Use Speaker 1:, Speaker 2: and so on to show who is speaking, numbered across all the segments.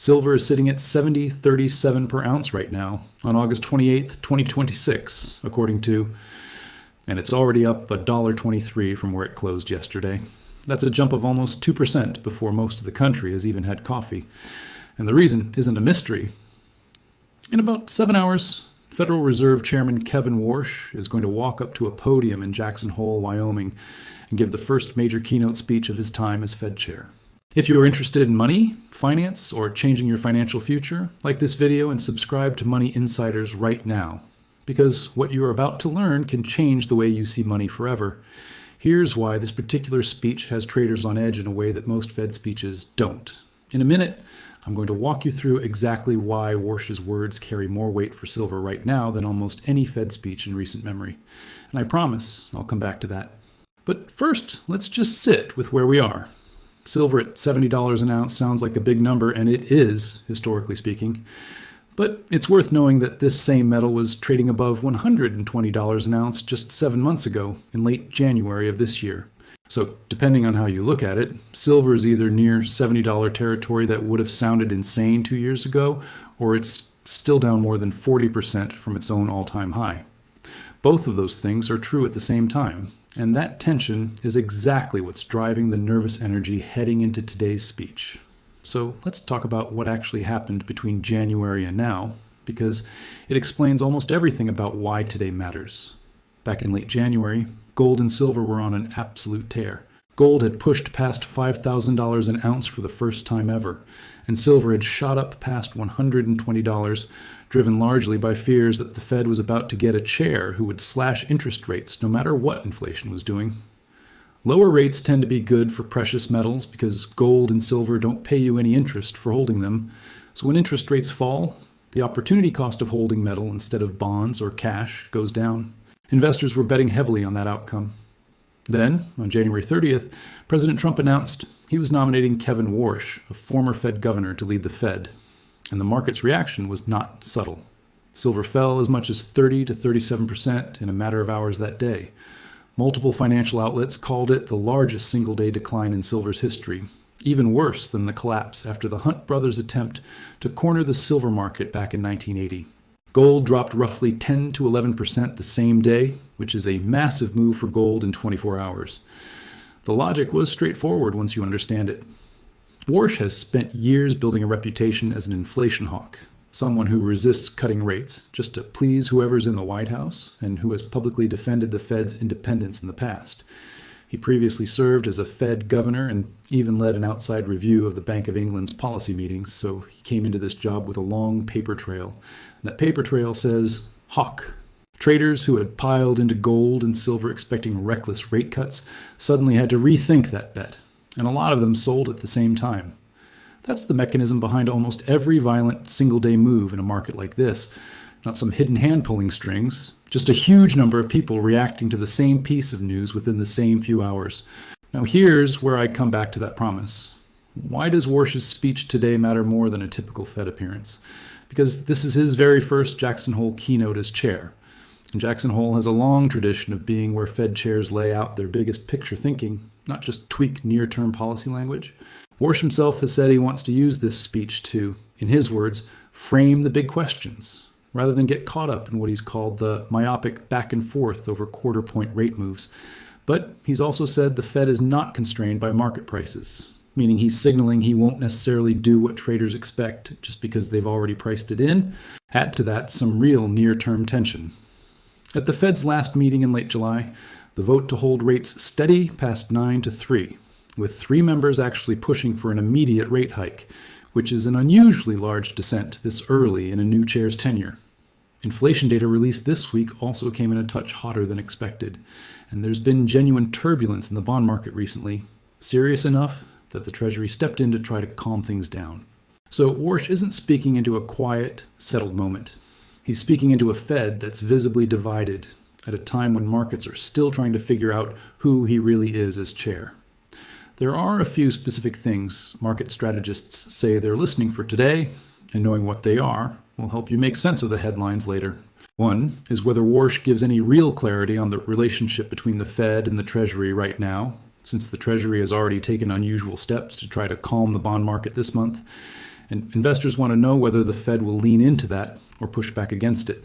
Speaker 1: Silver is sitting at $70.37 per ounce right now on August 28th, 2026, according to, and it's already up $1.23 from where it closed yesterday. That's a jump of almost 2% before most of the country has even had coffee. And the reason isn't a mystery. In about 7 hours, Federal Reserve Chairman Kevin Warsh is going to walk up to a podium in Jackson Hole, Wyoming, and give the first major keynote speech of his time as Fed chair. If you are interested in money, finance, or changing your financial future, like this video and subscribe to Money Insiders right now, because what you are about to learn can change the way you see money forever. Here's why this particular speech has traders on edge in a way that most Fed speeches don't. In a minute, I'm going to walk you through exactly why Warsh's words carry more weight for silver right now than almost any Fed speech in recent memory. And I promise I'll come back to that. But first, let's just sit with where we are. Silver at $70 an ounce sounds like a big number, and it is, historically speaking. But it's worth knowing that this same metal was trading above $120 an ounce just 7 months ago, in late January of this year. So, depending on how you look at it, silver is either near $70 territory that would have sounded insane 2 years ago, or it's still down more than 40% from its own all-time high. Both of those things are true at the same time, and that tension is exactly what's driving the nervous energy heading into today's speech. So, let's talk about what actually happened between January and now, because it explains almost everything about why today matters. Back in late January, gold and silver were on an absolute tear. Gold had pushed past $5,000 an ounce for the first time ever, and silver had shot up past $120, driven largely by fears that the Fed was about to get a chair who would slash interest rates no matter what inflation was doing. Lower rates tend to be good for precious metals because gold and silver don't pay you any interest for holding them, so when interest rates fall, the opportunity cost of holding metal instead of bonds or cash goes down. Investors were betting heavily on that outcome. Then, on January 30th, President Trump announced he was nominating Kevin Warsh, a former Fed governor, to lead the Fed. And the market's reaction was not subtle. Silver fell as much as 30 to 37% in a matter of hours that day. Multiple financial outlets called it the largest single-day decline in silver's history, even worse than the collapse after the Hunt brothers' attempt to corner the silver market back in 1980. Gold dropped roughly 10 to 11% the same day, which is a massive move for gold in 24 hours. The logic was straightforward once you understand it. Warsh has spent years building a reputation as an inflation hawk, someone who resists cutting rates just to please whoever's in the White House and who has publicly defended the Fed's independence in the past. He previously served as a Fed governor and even led an outside review of the Bank of England's policy meetings, so he came into this job with a long paper trail. That paper trail says, hawk. Traders who had piled into gold and silver expecting reckless rate cuts suddenly had to rethink that bet, and a lot of them sold at the same time. That's the mechanism behind almost every violent single-day move in a market like this. Not some hidden hand-pulling strings, just a huge number of people reacting to the same piece of news within the same few hours. Now here's where I come back to that promise. Why does Warsh's speech today matter more than a typical Fed appearance? Because this is his very first Jackson Hole keynote as chair. And Jackson Hole has a long tradition of being where Fed chairs lay out their biggest picture thinking, not just tweak near-term policy language. Warsh himself has said he wants to use this speech to, in his words, frame the big questions, rather than get caught up in what he's called the myopic back and forth over quarter-point rate moves. But he's also said the Fed is not constrained by market prices, meaning he's signaling he won't necessarily do what traders expect just because they've already priced it in. Add to that some real near-term tension. At the Fed's last meeting in late July, the vote to hold rates steady passed 9-3, with 3 members actually pushing for an immediate rate hike, which is an unusually large dissent this early in a new chair's tenure. Inflation data released this week also came in a touch hotter than expected, and there's been genuine turbulence in the bond market recently, serious enough that the Treasury stepped in to try to calm things down. So Warsh isn't speaking into a quiet, settled moment. He's speaking into a Fed that's visibly divided at a time when markets are still trying to figure out who he really is as chair. There are a few specific things market strategists say they're listening for today, and knowing what they are will help you make sense of the headlines later. One is whether Warsh gives any real clarity on the relationship between the Fed and the Treasury right now, since the Treasury has already taken unusual steps to try to calm the bond market this month. and investors want to know whether the Fed will lean into that or push back against it.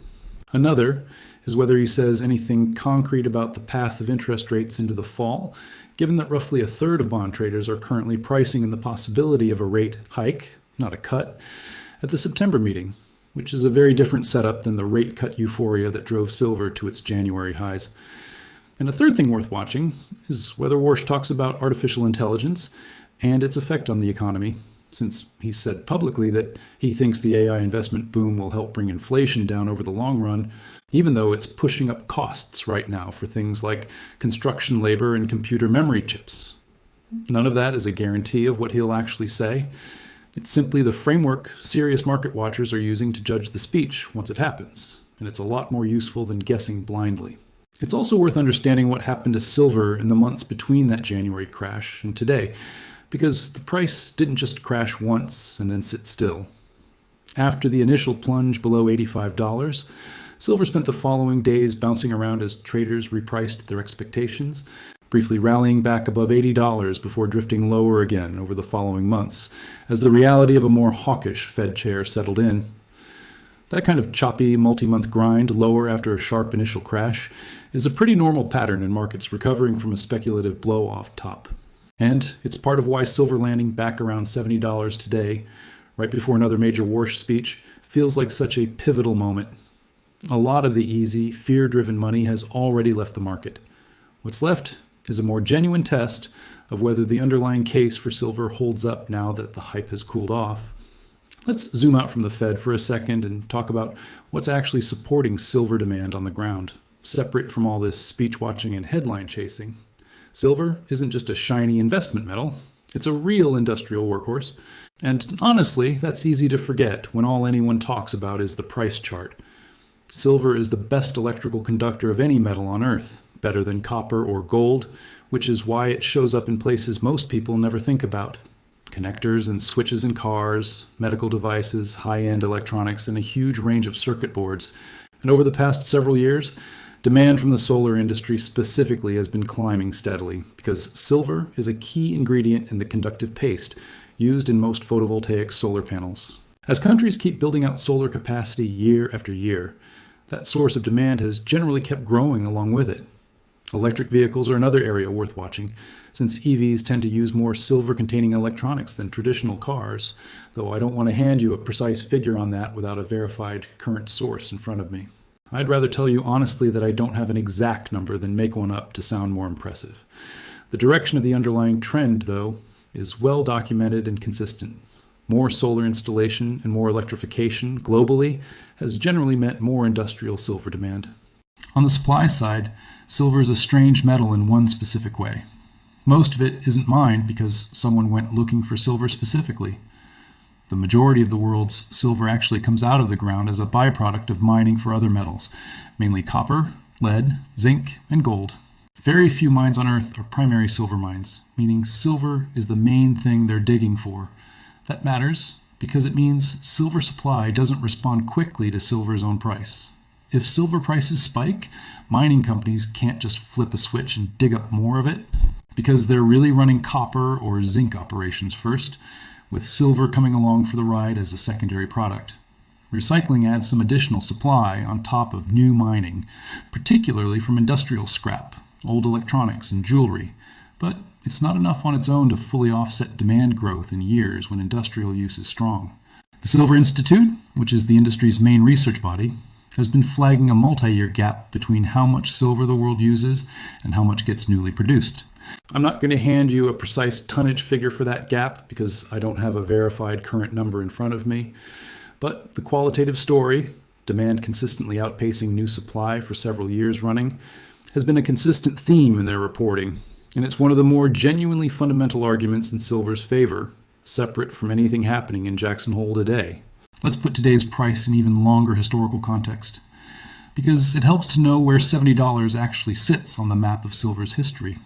Speaker 1: Another is whether he says anything concrete about the path of interest rates into the fall, given that roughly a third of bond traders are currently pricing in the possibility of a rate hike, not a cut, at the September meeting, which is a very different setup than the rate cut euphoria that drove silver to its January highs. And a third thing worth watching is whether Warsh talks about artificial intelligence and its effect on the economy, since he said publicly that he thinks the AI investment boom will help bring inflation down over the long run, even though it's pushing up costs right now for things like construction labor and computer memory chips. None of that is a guarantee of what he'll actually say. It's simply the framework serious market watchers are using to judge the speech once it happens, and it's a lot more useful than guessing blindly. It's also worth understanding what happened to silver in the months between that January crash and today, because the price didn't just crash once and then sit still. After the initial plunge below $85, silver spent the following days bouncing around as traders repriced their expectations, briefly rallying back above $80 before drifting lower again over the following months, as the reality of a more hawkish Fed chair settled in. That kind of choppy, multi-month grind lower after a sharp initial crash is a pretty normal pattern in markets recovering from a speculative blow-off top. And it's part of why silver landing back around $70 today, right before another major Warsh speech, feels like such a pivotal moment. A lot of the easy, fear-driven money has already left the market. What's left is a more genuine test of whether the underlying case for silver holds up now that the hype has cooled off. Let's zoom out from the Fed for a second and talk about what's actually supporting silver demand on the ground, separate from all this speech watching and headline chasing. Silver isn't just a shiny investment metal, it's a real industrial workhorse. And honestly, that's easy to forget when all anyone talks about is the price chart. Silver is the best electrical conductor of any metal on Earth, better than copper or gold, which is why it shows up in places most people never think about. Connectors and switches in cars, medical devices, high-end electronics, and a huge range of circuit boards. And over the past several years, demand from the solar industry specifically has been climbing steadily because silver is a key ingredient in the conductive paste used in most photovoltaic solar panels. As countries keep building out solar capacity year after year, that source of demand has generally kept growing along with it. Electric vehicles are another area worth watching, since EVs tend to use more silver-containing electronics than traditional cars, though I don't want to hand you a precise figure on that without a verified current source in front of me. I'd rather tell you honestly that I don't have an exact number than make one up to sound more impressive. The direction of the underlying trend, though, is well documented and consistent. More solar installation and more electrification globally has generally meant more industrial silver demand. On the supply side, silver is a strange metal in one specific way. Most of it isn't mined because someone went looking for silver specifically. The majority of the world's silver actually comes out of the ground as a byproduct of mining for other metals, mainly copper, lead, zinc, and gold. Very few mines on Earth are primary silver mines, meaning silver is the main thing they're digging for. That matters because it means silver supply doesn't respond quickly to silver's own price. If silver prices spike, mining companies can't just flip a switch and dig up more of it because they're really running copper or zinc operations first, with silver coming along for the ride as a secondary product. Recycling adds some additional supply on top of new mining, particularly from industrial scrap, old electronics, and jewelry, but it's not enough on its own to fully offset demand growth in years when industrial use is strong. The Silver Institute, which is the industry's main research body, has been flagging a multi-year gap between how much silver the world uses and how much gets newly produced. I'm not going to hand you a precise tonnage figure for that gap because I don't have a verified current number in front of me, but the qualitative story, demand consistently outpacing new supply for several years running, has been a consistent theme in their reporting, and it's one of the more genuinely fundamental arguments in silver's favor, separate from anything happening in Jackson Hole today. Let's put today's price in even longer historical context, because it helps to know where $70 actually sits on the map of silver's history.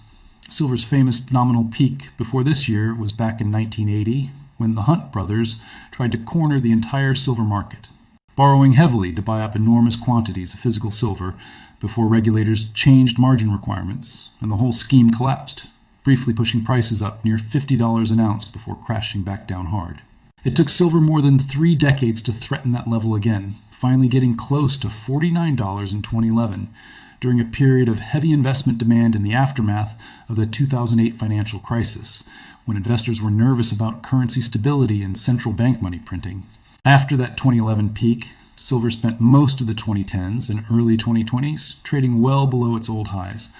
Speaker 1: Silver's famous nominal peak before this year was back in 1980, when the Hunt brothers tried to corner the entire silver market, borrowing heavily to buy up enormous quantities of physical silver before regulators changed margin requirements, and the whole scheme collapsed, briefly pushing prices up near $50 an ounce before crashing back down hard. It took silver more than 3 decades to threaten that level again, finally getting close to $49 in 2011, during a period of heavy investment demand in the aftermath of the 2008 financial crisis, when investors were nervous about currency stability and central bank money printing. After that 2011 peak, silver spent most of the 2010s and early 2020s trading well below its old highs,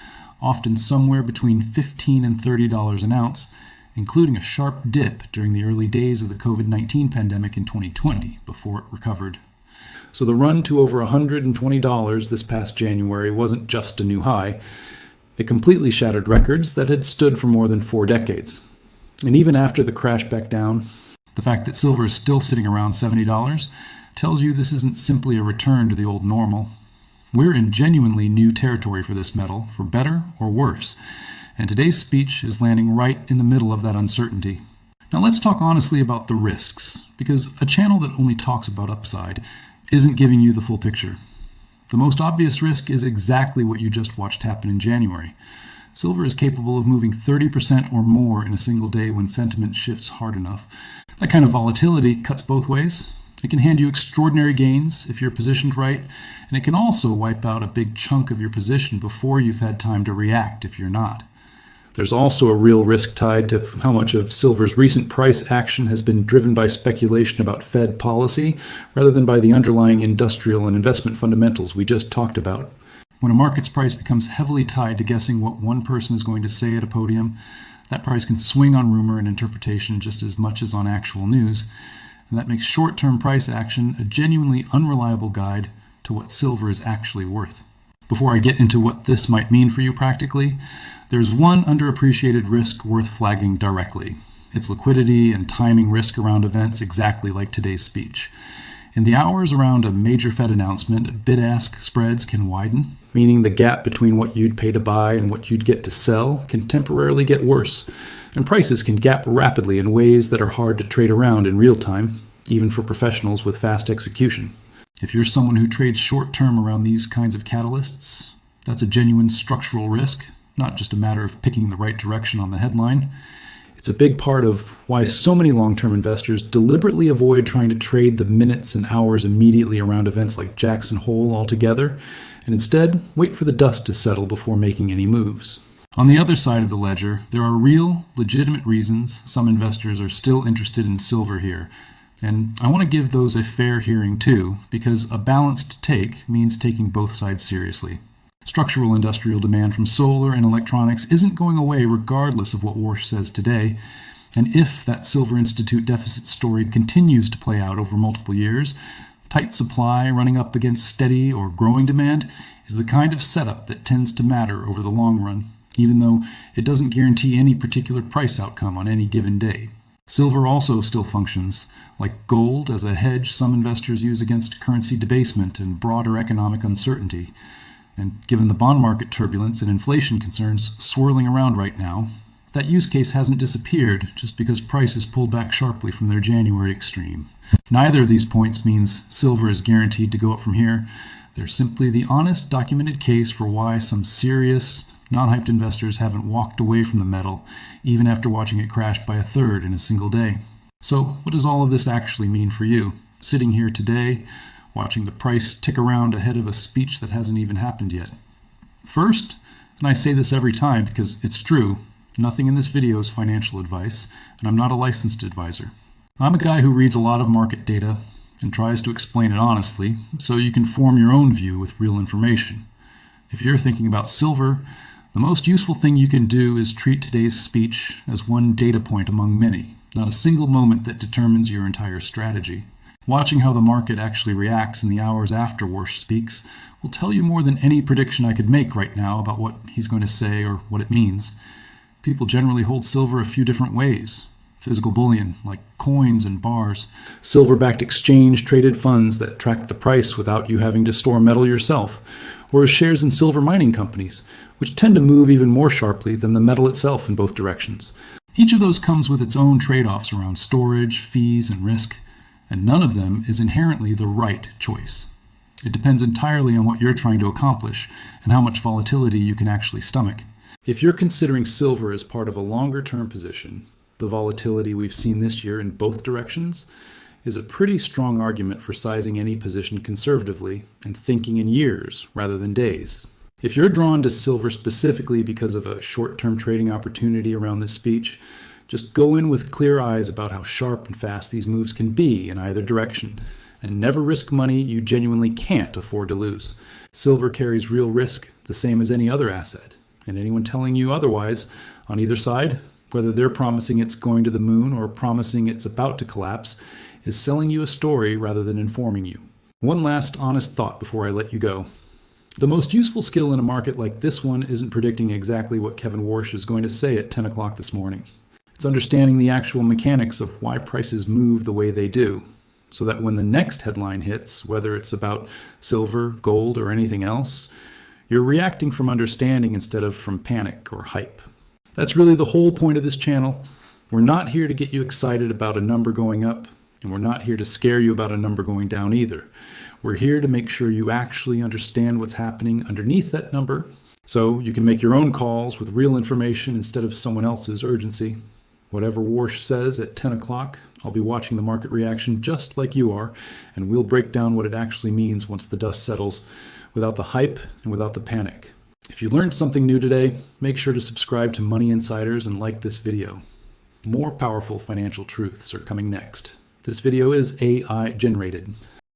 Speaker 1: often somewhere between $15 and $30 an ounce, including a sharp dip during the early days of the COVID-19 pandemic in 2020 before it recovered. So the run to over $120 this past January wasn't just a new high. It completely shattered records that had stood for more than 4 decades. And even after the crash back down, the fact that silver is still sitting around $70 tells you this isn't simply a return to the old normal. We're in genuinely new territory for this metal, for better or worse, and today's speech is landing right in the middle of that uncertainty. Now let's talk honestly about the risks, because a channel that only talks about upside isn't giving you the full picture. The most obvious risk is exactly what you just watched happen in January. Silver is capable of moving 30% or more in a single day when sentiment shifts hard enough. That kind of volatility cuts both ways. It can hand you extraordinary gains if you're positioned right, and it can also wipe out a big chunk of your position before you've had time to react if you're not. There's also a real risk tied to how much of silver's recent price action has been driven by speculation about Fed policy rather than by the underlying industrial and investment fundamentals we just talked about. When a market's price becomes heavily tied to guessing what one person is going to say at a podium, that price can swing on rumor and interpretation just as much as on actual news, and that makes short-term price action a genuinely unreliable guide to what silver is actually worth. Before I get into what this might mean for you practically, there's one underappreciated risk worth flagging directly. It's liquidity and timing risk around events exactly like today's speech. In the hours around a major Fed announcement, bid-ask spreads can widen, meaning the gap between what you'd pay to buy and what you'd get to sell can temporarily get worse, and prices can gap rapidly in ways that are hard to trade around in real time, even for professionals with fast execution. If you're someone who trades short-term around these kinds of catalysts, that's a genuine structural risk, not just a matter of picking the right direction on the headline. It's a big part of why so many long-term investors deliberately avoid trying to trade the minutes and hours immediately around events like Jackson Hole altogether, and instead wait for the dust to settle before making any moves. On the other side of the ledger, there are real, legitimate reasons some investors are still interested in silver here, and I want to give those a fair hearing too, because a balanced take means taking both sides seriously. Structural industrial demand from solar and electronics isn't going away regardless of what Warsh says today, and if that Silver Institute deficit story continues to play out over multiple years, tight supply running up against steady or growing demand is the kind of setup that tends to matter over the long run, even though it doesn't guarantee any particular price outcome on any given day. Silver also still functions like gold as a hedge some investors use against currency debasement and broader economic uncertainty. And given the bond market turbulence and inflation concerns swirling around right now, that use case hasn't disappeared just because prices pulled back sharply from their January extreme. Neither of these points means silver is guaranteed to go up from here. They're simply the honest, documented case for why some serious, non-hyped investors haven't walked away from the metal, even after watching it crash by a third in a single day. So, what does all of this actually mean for you? Sitting here today, watching the price tick around ahead of a speech that hasn't even happened yet. First, and I say this every time because it's true, nothing in this video is financial advice, and I'm not a licensed advisor. I'm a guy who reads a lot of market data and tries to explain it honestly, so you can form your own view with real information. If you're thinking about silver, the most useful thing you can do is treat today's speech as one data point among many, not a single moment that determines your entire strategy. Watching how the market actually reacts in the hours after Warsh speaks will tell you more than any prediction I could make right now about what he's going to say or what it means. People generally hold silver a few different ways. Physical bullion, like coins and bars. Silver-backed exchange-traded funds that track the price without you having to store metal yourself. Or as shares in silver mining companies, which tend to move even more sharply than the metal itself in both directions. Each of those comes with its own trade-offs around storage, fees, and risk. And none of them is inherently the right choice. It depends entirely on what you're trying to accomplish and how much volatility you can actually stomach. If you're considering silver as part of a longer-term position, the volatility we've seen this year in both directions is a pretty strong argument for sizing any position conservatively and thinking in years rather than days. If you're drawn to silver specifically because of a short-term trading opportunity around this speech, just go in with clear eyes about how sharp and fast these moves can be in either direction, and never risk money you genuinely can't afford to lose. Silver carries real risk, the same as any other asset, and anyone telling you otherwise on either side, whether they're promising it's going to the moon or promising it's about to collapse, is selling you a story rather than informing you. One last honest thought before I let you go. The most useful skill in a market like this one isn't predicting exactly what Kevin Warsh is going to say at 10 o'clock this morning. It's understanding the actual mechanics of why prices move the way they do, so that when the next headline hits, whether it's about silver, gold, or anything else, you're reacting from understanding instead of from panic or hype. That's really the whole point of this channel. We're not here to get you excited about a number going up, and we're not here to scare you about a number going down either. We're here to make sure you actually understand what's happening underneath that number, so you can make your own calls with real information instead of someone else's urgency. Whatever Warsh says at 10 o'clock, I'll be watching the market reaction just like you are, and we'll break down what it actually means once the dust settles, without the hype and without the panic. If you learned something new today, make sure to subscribe to Money Insiders and like this video. More powerful financial truths are coming next. This video is AI generated.